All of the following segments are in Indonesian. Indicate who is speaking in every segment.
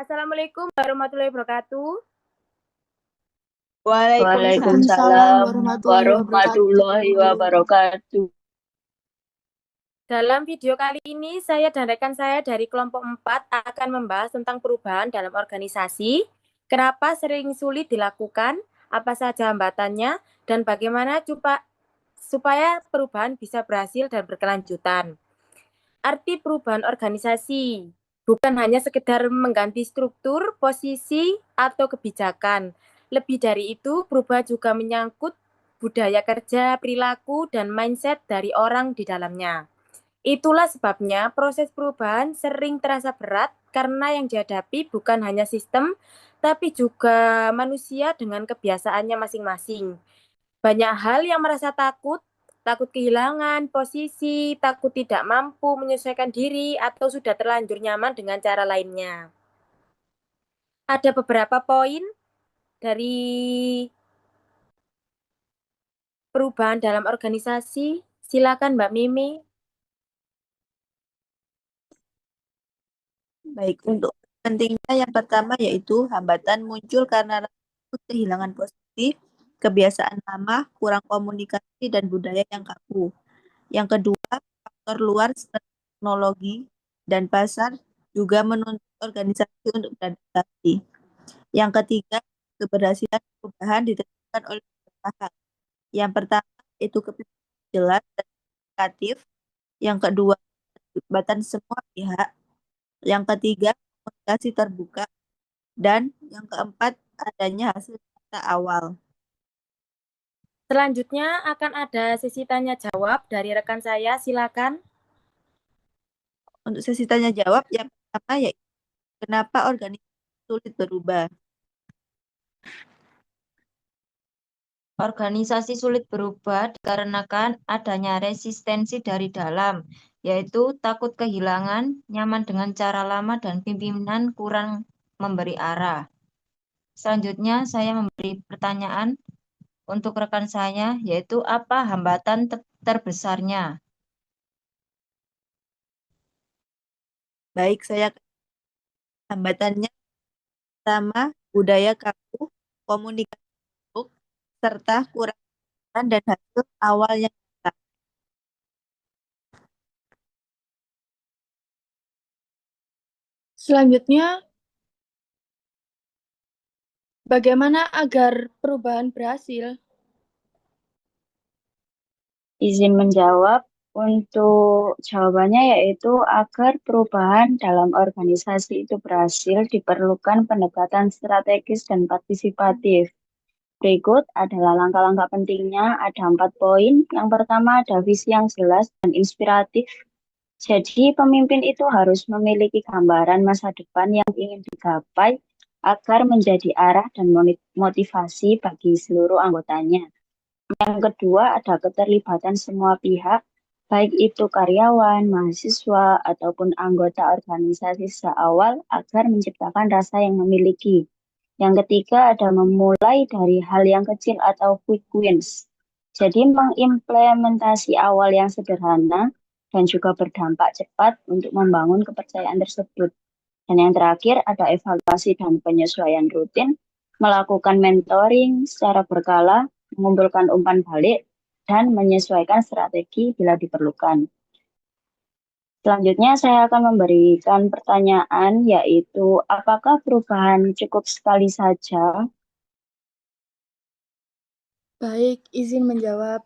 Speaker 1: Assalamualaikum warahmatullahi wabarakatuh.
Speaker 2: Waalaikumsalam
Speaker 3: Waalaikumsalam
Speaker 2: warahmatullahi
Speaker 3: warahmatullahi
Speaker 2: wabarakatuh.
Speaker 3: wabarakatuh.
Speaker 1: Dalam video kali ini, saya dan rekan saya dari kelompok 4 akan membahas tentang perubahan dalam organisasi, kenapa sering sulit dilakukan, apa saja hambatannya, dan bagaimana supaya perubahan bisa berhasil dan berkelanjutan. Arti perubahan organisasi bukan hanya sekedar mengganti struktur, posisi, atau kebijakan. Lebih dari itu, perubahan juga menyangkut budaya kerja, perilaku, dan mindset dari orang di dalamnya. Itulah sebabnya proses perubahan sering terasa berat karena yang dihadapi bukan hanya sistem, tapi juga manusia dengan kebiasaannya masing-masing. Banyak hal yang merasa takut, takut kehilangan posisi, takut tidak mampu menyesuaikan diri, atau sudah terlanjur nyaman dengan cara lainnya. Ada beberapa poin dari perubahan dalam organisasi. Silakan Mbak Mimi.
Speaker 2: Baik, untuk pentingnya yang pertama yaitu hambatan muncul karena takut kehilangan posisi, kebiasaan lama, kurang komunikasi, dan budaya yang kaku. Yang kedua, faktor luar seperti teknologi dan pasar juga menuntut organisasi untuk beradaptasi. Yang ketiga, keberhasilan perubahan ditentukan oleh beberapa hal. Yang pertama, itu kebijakan jelas dan komunikatif. Yang kedua, keterlibatan semua pihak. Yang ketiga, komunikasi terbuka. Dan yang keempat, adanya hasil nyata awal.
Speaker 1: Selanjutnya akan ada sesi tanya jawab dari rekan saya. Silakan.
Speaker 2: Untuk sesi tanya jawab, yang pertama yaitu kenapa organisasi sulit berubah.
Speaker 4: Organisasi sulit berubah dikarenakan adanya resistensi dari dalam, yaitu takut kehilangan, nyaman dengan cara lama, dan pimpinan kurang memberi arah. Selanjutnya, saya memberi pertanyaan untuk rekan saya, yaitu apa hambatan terbesarnya?
Speaker 2: Baik, saya hambatannya pertama, budaya kaku, komunikasi buruk, serta kurang dan hasil awal yang nyata.
Speaker 3: Selanjutnya, bagaimana agar perubahan berhasil?
Speaker 5: Izin menjawab. Untuk jawabannya yaitu agar perubahan dalam organisasi itu berhasil diperlukan pendekatan strategis dan partisipatif. Berikut adalah langkah-langkah pentingnya, ada 4 poin. Yang pertama ada visi yang jelas dan inspiratif. Jadi pemimpin itu harus memiliki gambaran masa depan yang ingin digapai agar menjadi arah dan motivasi bagi seluruh anggotanya. Yang kedua, ada keterlibatan semua pihak, baik itu karyawan, mahasiswa, ataupun anggota organisasi sejak awal agar menciptakan rasa yang memiliki. Yang ketiga, ada memulai dari hal yang kecil atau quick wins. Jadi mengimplementasi awal yang sederhana dan juga berdampak cepat untuk membangun kepercayaan tersebut. Dan yang terakhir, ada evaluasi dan penyesuaian rutin, melakukan mentoring secara berkala, mengumpulkan umpan balik, dan menyesuaikan strategi bila diperlukan. Selanjutnya saya akan memberikan pertanyaan, yaitu apakah perubahan cukup sekali saja?
Speaker 3: Baik, izin menjawab.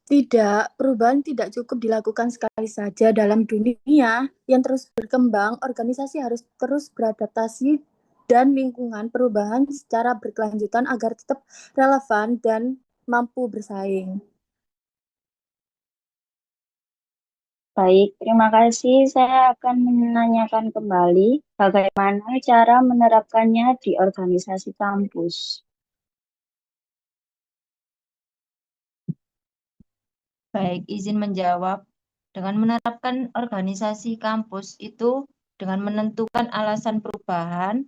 Speaker 3: Tidak, perubahan tidak cukup dilakukan sekali saja dalam dunia yang terus berkembang. Organisasi harus terus beradaptasi dan lingkungan perubahan secara berkelanjutan agar tetap relevan dan mampu bersaing.
Speaker 5: Baik, terima kasih. Saya akan menanyakan kembali bagaimana cara menerapkannya di organisasi kampus.
Speaker 4: Baik, izin menjawab. Dengan menerapkan organisasi kampus itu dengan menentukan alasan perubahan,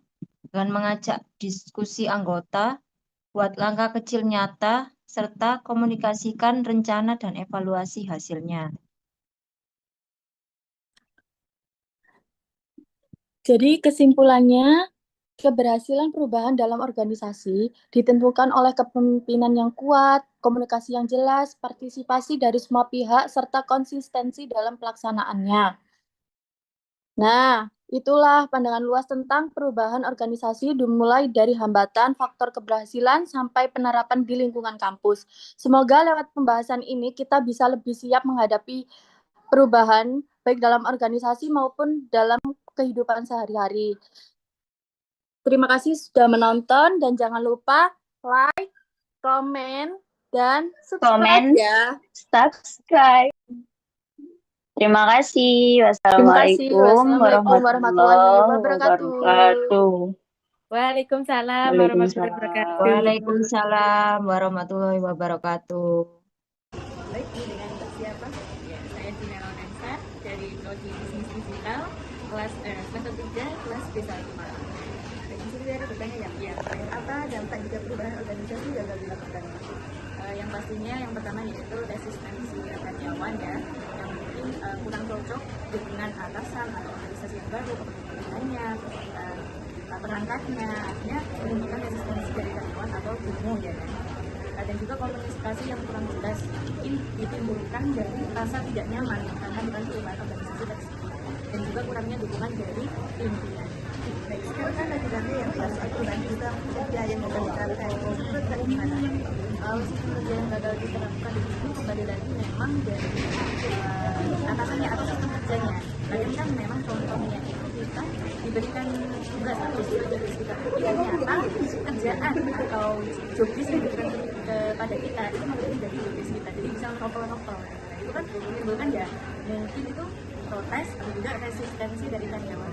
Speaker 4: dengan mengajak diskusi anggota, buat langkah kecil nyata, serta komunikasikan rencana dan evaluasi hasilnya.
Speaker 3: Jadi kesimpulannya, keberhasilan perubahan dalam organisasi ditentukan oleh kepemimpinan yang kuat, komunikasi yang jelas, partisipasi dari semua pihak, serta konsistensi dalam pelaksanaannya. Nah, itulah pandangan luas tentang perubahan organisasi dimulai dari hambatan, faktor keberhasilan, sampai penerapan di lingkungan kampus. Semoga lewat pembahasan ini kita bisa lebih siap menghadapi perubahan baik dalam organisasi maupun dalam kehidupan sehari-hari. Terima kasih sudah menonton dan jangan lupa like, komen, dan subscribe ya.
Speaker 5: Subscribe. Terima kasih. Wassalamualaikum warahmatullahi wabarakatuh.
Speaker 1: Waalaikumsalam warahmatullahi wabarakatuh.
Speaker 4: Waalaikumsalam warahmatullahi wabarakatuh.
Speaker 6: Baik, dengan persiapan ya, saya Dina Laudensa dari Prodi Bisnis Digital kelas semester 3 kelas B1 Malang. Dan di sini ada pertanyaan apa dampak jika perubahan organisasi gagal dilakukan? Yang pastinya yang pertama yaitu resistensi karyawan ya, yang mungkin kurang cocok dengan atasan atau organisasi yang baru, kepemimpinannya, perangkatnya, artinya menimbulkan resistensi dari karyawan atau bingung ya. Dan juga komunikasi yang kurang jelas mungkin ditimbulkan dari rasa tidak nyaman karena bukan perubahan organisasi tersebut, dan juga kurangnya dukungan dari pimpinan. Baik, sekarang kan lagi yang soal perubahan kita kerja yang gagal diterapkan. Menurut kalian gimana? Sistem kerja yang gagal diterapkan di sini kembali lagi memang dari atasannya atau sistem kerjanya. Kadang kan memang contohnya itu kita diberikan tugas atau tugas kita, ternyata pekerjaan atau jobdesk yang diberikan kepada kita itu malah dari jobdesk kita, jadi bisa novel-novel. Nah itu kan menimbulkan ya mungkin itu protes atau juga resistensi dari karyawan.